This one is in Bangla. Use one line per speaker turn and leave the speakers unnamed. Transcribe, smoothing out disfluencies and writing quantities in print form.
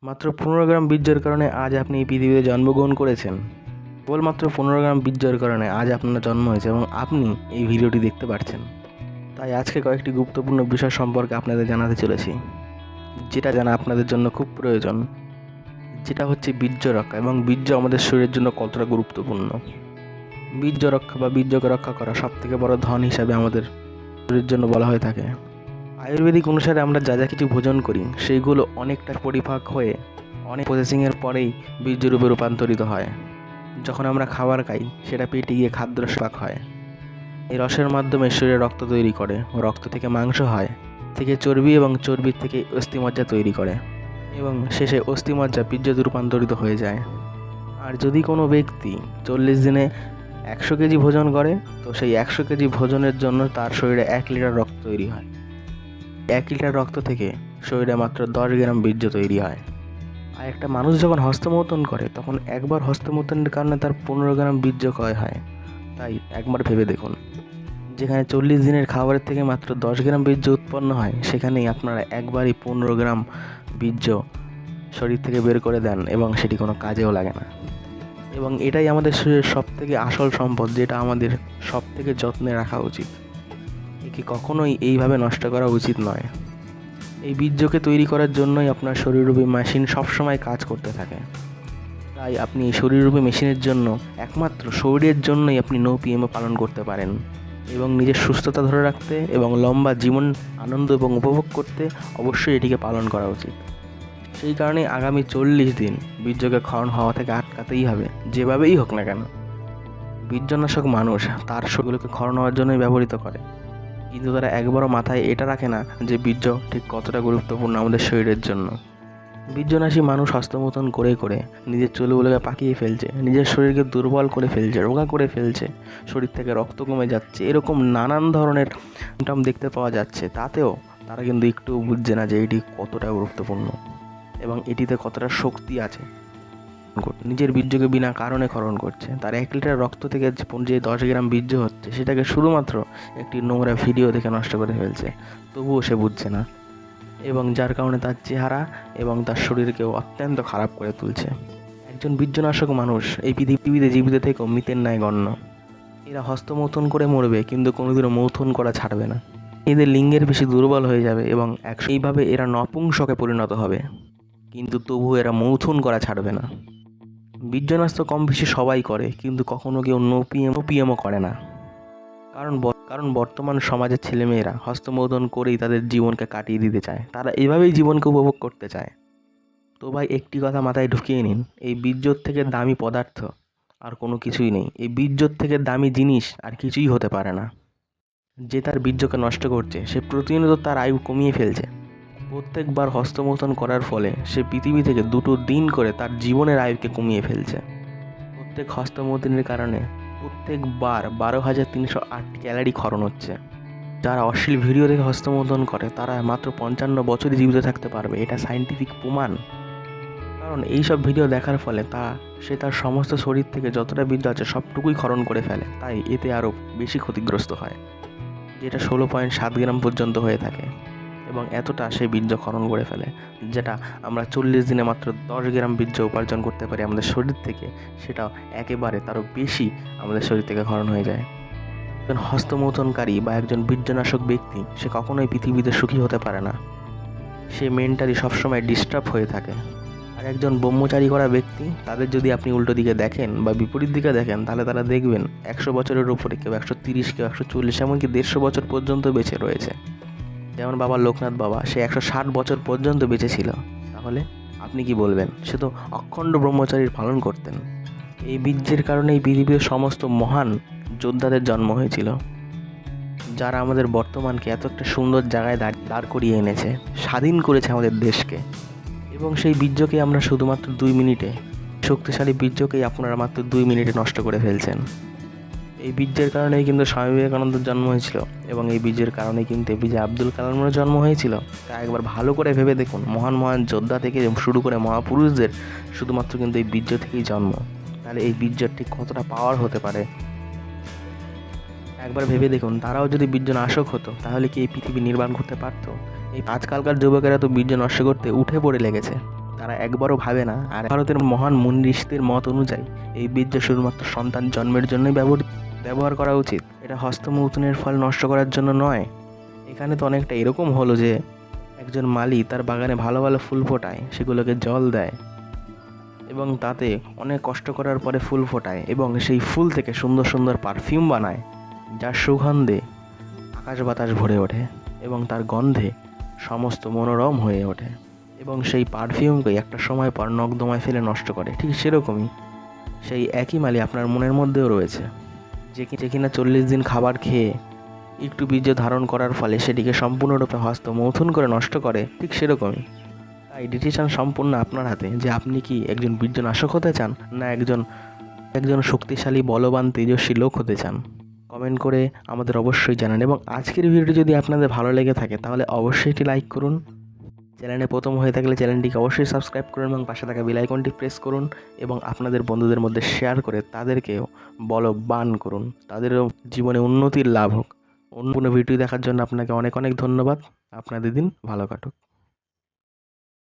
মাত্র 15 গ্রাম বীর্যের কারণে আজ আপনি এই পৃথিবীতে জন্মগ্রহণ করেছেন। কেবলমাত্র 15 গ্রাম বীর্যের কারণে আজ আপনার জন্ম হয়েছে এবং আপনি এই ভিডিওটি দেখতে পাচ্ছেন। তাই আজকে কয়েকটি গুরুত্বপূর্ণ বিষয় সম্পর্কে আপনাদের জানাতে চলেছি, যেটা জানা আপনাদের জন্য খুব প্রয়োজন। যেটা হচ্ছে বীর্য রক্ষা এবং বীর্য আমাদের শরীরের জন্য কতটা গুরুত্বপূর্ণ। বীর্য রক্ষা বা বীর্যকে রক্ষা করা সবথেকে বড় ধন হিসাবে আমাদের শরীরের জন্য বলা হয়ে থাকে। আয়ুর্বেদিক অনুসারে আমরা যা যা কিছু ভোজন করি সেইগুলো অনেকটা পরিপাক হয়ে অনেক প্রসেসিংয়ের পরেই বীর্যরূপে রূপান্তরিত হয়। যখন আমরা খাবার খাই সেটা পেটে গিয়ে খাদ্যরস পাক হয়। এই রসের মাধ্যমে শরীরে রক্ত তৈরি করে, রক্ত থেকে মাংস হয়, থেকে চর্বি এবং চর্বির থেকে অস্থিমজ্জা তৈরি করে এবং শেষে অস্থিমজ্জা বীর্যতে রূপান্তরিত হয়ে যায়। আর যদি কোনো ব্যক্তি 40 দিনে 100 কেজি ভোজন করে, তো সেই 100 কেজি ভোজনের জন্য তার শরীরে 1 লিটার রক্ত তৈরি হয়। 1 লিটার রক্ত থেকে শরীরে মাত্র 10 গ্রাম বীর্য তৈরি হয়। আর একটা মানুষ যখন হস্তমৈথুন করে তখন একবার হস্তমৈথুনের কারণে তার 15 গ্রাম বীর্য ক্ষয় হয়। তাই একবার ভেবে দেখুন, যেখানে 40 দিনের খাবারের থেকে মাত্র 10 গ্রাম বীর্য উৎপন্ন হয়, সেখানেই আপনারা একবারই 15 গ্রাম বীর্য শরীর থেকে বের করে দেন এবং সেটি কোনো কাজেও লাগে না। এবং এটাই আমাদের শরীরের সবথেকে আসল সম্পদ, যেটা আমাদের সবথেকে যত্নে রাখা উচিত। একে কখনোই এইভাবে নষ্ট করা উচিত নয়। এই বীর্যকে তৈরি করার জন্যই আপনার শরীররূপী মেশিন সবসময় কাজ করতে থাকে। তাই আপনি এই শরীররূপী মেশিনের জন্য একমাত্র শরীরের জন্যই আপনি নো পিএমও পালন করতে পারেন এবং নিজের সুস্থতা ধরে রাখতে এবং লম্বা জীবন আনন্দ এবং উপভোগ করতে অবশ্যই এটিকে পালন করা উচিত। সেই কারণে আগামী 40 দিন বীর্যকে ক্ষরণ হওয়া থেকে আটকাতেই হবে, যেভাবেই হোক না কেন। বীর্যনাশক মানুষ তার শরীরগুলোকে ক্ষরণ হওয়ার জন্যই ব্যবহৃত করে, কিন্তু তারা একবারও মাথায় এটা রাখে না যে বীর্য ঠিক কতটা গুরুত্বপূর্ণ আমাদের শরীরের জন্য। বীর্যনাশী মানুষ হস্তমৈথুন করে করে নিজের চুলগুলোকে পাকিয়ে ফেলছে, নিজের শরীরকে দুর্বল করে ফেলছে, রোগা করে ফেলছে, শরীর থেকে রক্ত কমে যাচ্ছে, এরকম নানান ধরনের সিমটম দেখতে পাওয়া যাচ্ছে। তাতেও তারা কিন্তু একটুও বুঝছে না যে এটি কতটা গুরুত্বপূর্ণ এবং এটিতে কতটা শক্তি আছে। নিজের বীর্যকে বিনা কারণে ক্ষরণ করছে। তার 1 লিটার রক্ত থেকে যে 10 গ্রাম বীর্য হচ্ছে, সেটাকে শুধুমাত্র একটি নোংরা ভিডিও দেখে নষ্ট করে ফেলছে, তবুও সে বুঝছে না এবং যার কারণে তার চেহারা এবং তার শরীরকেও অত্যন্ত খারাপ করে তুলছে। একজন বীর্যনাশক মানুষ এই পৃথিবীতে জীবিত থেকেও মৃতের ন্যায় গণ্য। এরা হস্তমৈথুন করে মরবে, কিন্তু কোনোদিনও মৈথুন করা ছাড়বে না। এদের লিঙ্গের বেশি দুর্বল হয়ে যাবে এবং এইভাবে এরা নপুংসকে পরিণত হবে, কিন্তু তবুও এরা মৈথুন করা ছাড়বে না। বীর্যনাশ তো কম বেশি সবাই করে, কিন্তু কখনো কেউ নো পিএমও করে না। কারণ বর্তমান সমাজের ছেলেমেয়েরা হস্তমৈথুন করেই তাদের জীবনকে কাটিয়ে দিতে চায়। তারা এইভাবেই জীবনকে উপভোগ করতে চায়। তো ভাই, একটি কথা মাথায় ঢুকিয়ে নিন, এই বীর্যর থেকে দামি পদার্থ আর কোনো কিছুই নেই। এই বীর্যর থেকে দামি জিনিস আর কিছুই হতে পারে না। যে তার বীর্যকে নষ্ট করছে, সে প্রতিনিয়ত তার আয়ু কমিয়ে ফেলছে। প্রত্যেকবার হস্তমৈথুন করার ফলে সে পৃথিবী থেকে 2 দিন করে তার জীবনের আয়ুকে কমিয়ে ফেলছে। প্রত্যেক হস্তমৈথুনের কারণে প্রত্যেকবার 12,308 ক্যালোরি ক্ষরণ হচ্ছে। যারা অশ্লীল ভিডিও দেখে হস্তমৈথুন করে তারা মাত্র 55 বছরই জীবিত থাকতে পারবে, এটা সায়েন্টিফিক প্রমাণ। কারণ এইসব ভিডিও দেখার ফলে সে তার সমস্ত শরীর থেকে যতটা বীর্য আছে সবটুকুই ক্ষরণ করে ফেলে, তাই এতে আরও বেশি ক্ষতিগ্রস্ত হয়, যেটা 16.7 গ্রাম পর্যন্ত হয়ে থাকে এবং এতটা সে বীর্য ক্ষরণ করে ফেলে, যেটা আমরা 40 দিনে মাত্র 10 গ্রাম বীর্য উপার্জন করতে পারি আমাদের শরীর থেকে, সেটাও একেবারে তারও বেশি আমাদের শরীর থেকে ক্ষরণ হয়ে যায়। একজন হস্তমৈথুনকারী বা একজন বীর্যনাশক ব্যক্তি সে কখনোই পৃথিবীতে সুখী হতে পারে না। সে মেন্টালি সবসময় ডিস্টার্ব হয়ে থাকে। আর একজন ব্রহ্মচারী করা ব্যক্তি, তাদের যদি আপনি উল্টো দিকে দেখেন বা বিপরীত দিকে দেখেন, তাহলে তারা দেখবেন 100 বছরের উপরে, কেউ 130, কেউ 140, এমনকি 150 বছর পর্যন্ত বেঁচে রয়েছে। যেমন বাবা লোকনাথ বাবা, সে 160 বছর পর্যন্ত বেঁচে ছিল। তাহলে আপনি কি বলবেন? সে তো অখণ্ড ব্রহ্মচারীর পালন করতেন। এই বীর্যের কারণেই পৃথিবীর সমস্ত মহান যোদ্ধাদের জন্ম হয়েছিল, যারা আমাদের বর্তমানকে এত একটা সুন্দর জায়গায় দাঁড় করিয়ে এনেছে, স্বাধীন করেছে আমাদের দেশকে। এবং সেই বীর্যকে আমরা শুধুমাত্র 2 মিনিটে, শক্তিশালী বীর্যকেই আপনারা মাত্র 2 মিনিটে নষ্ট করে ফেলছেন। এই বীর্যের কারণেই কিন্তু স্বামী বিবেকানন্দের জন্ম হয়েছিল এবং এই বীর্যের কারণেই কিন্তু এপিজে আব্দুল কালামের জন্ম হয়েছিল। তা একবার ভালো করে ভেবে দেখুন, মহান মহান যোদ্ধা থেকে শুরু করে মহাপুরুষদের শুধুমাত্র কিন্তু এই বীর্য থেকেই জন্ম। তাহলে এই বীর্যের ঠিক কতটা পাওয়ার হতে পারে একবার ভেবে দেখুন। তারাও যদি বীর্যনাশক হতো তাহলে কি এই পৃথিবী নির্মাণ করতে পারতো? এই আজকালকার যুবকেরা তো বীর্য নষ্ট করতে উঠে পড়ে লেগেছে। তা তারা একবারও ভাবে না। আর ভারতের মহান মুনি ঋষিদের মত অনুযায়ী এই বীর্য শুধুমাত্র সন্তান জন্মের জন্যই ব্যবহার করা উচিত। এটা হস্তমৈথুনের ফল নষ্ট করার জন্য নয়। এখানে তো অনেকটা এরকম হলো যে একজন মালি তার বাগানে ভালো ভালো ফুল ফোটায়, সেগুলোকে জল দেয় এবং তাতে অনেক কষ্ট করার পরে ফুল ফোটায় এবং সেই ফুল থেকে সুন্দর সুন্দর পারফিউম বানায়, যার সুগন্ধে আকাশ বাতাস ভরে ওঠে এবং তার গন্ধে সমস্ত মনোরম হয়ে ওঠে এবং সেই পারফিউমকে একটা সময় পর নর্দমায় ফেলে নষ্ট করে। ঠিক সেরকমই সেই একই মালি আপনার মনের মধ্যেও রয়েছে, যে কিনা 40 দিন খাবার খেয়ে একটু বীর্য ধারণ করার ফলে সেটিকে সম্পূর্ণরূপে হস্তমৈথুন করে নষ্ট করে। ঠিক সেরকমই তাই ডিসিশন সম্পূর্ণ আপনার হাতে যে আপনি কি একজন বীর্যনাশক হতে চান না একজন শক্তিশালী বলবান তেজস্বী লোক হতে চান। কমেন্ট করে আমাদের অবশ্যই জানান এবং আজকের ভিডিওটি যদি আপনাদের ভালো লেগে থাকে তাহলে অবশ্যই একটি লাইক করুন। চ্যানেলে প্রথম হয়ে থাকলে চ্যানেলটিকে অবশ্যই সাবস্ক্রাইব করুন এবং পাশে থাকা বেল আইকনটি প্রেস করুন এবং আপনাদের বন্ধুদের মধ্যে শেয়ার করে তাদেরকেও বলবান করুন, তাদেরও জীবনে উন্নতির লাভ হোক। অন্য কোনো ভিডিও দেখার জন্য আপনাকে অনেক অনেক ধন্যবাদ। আপনাদের দিন ভালো কাটুক।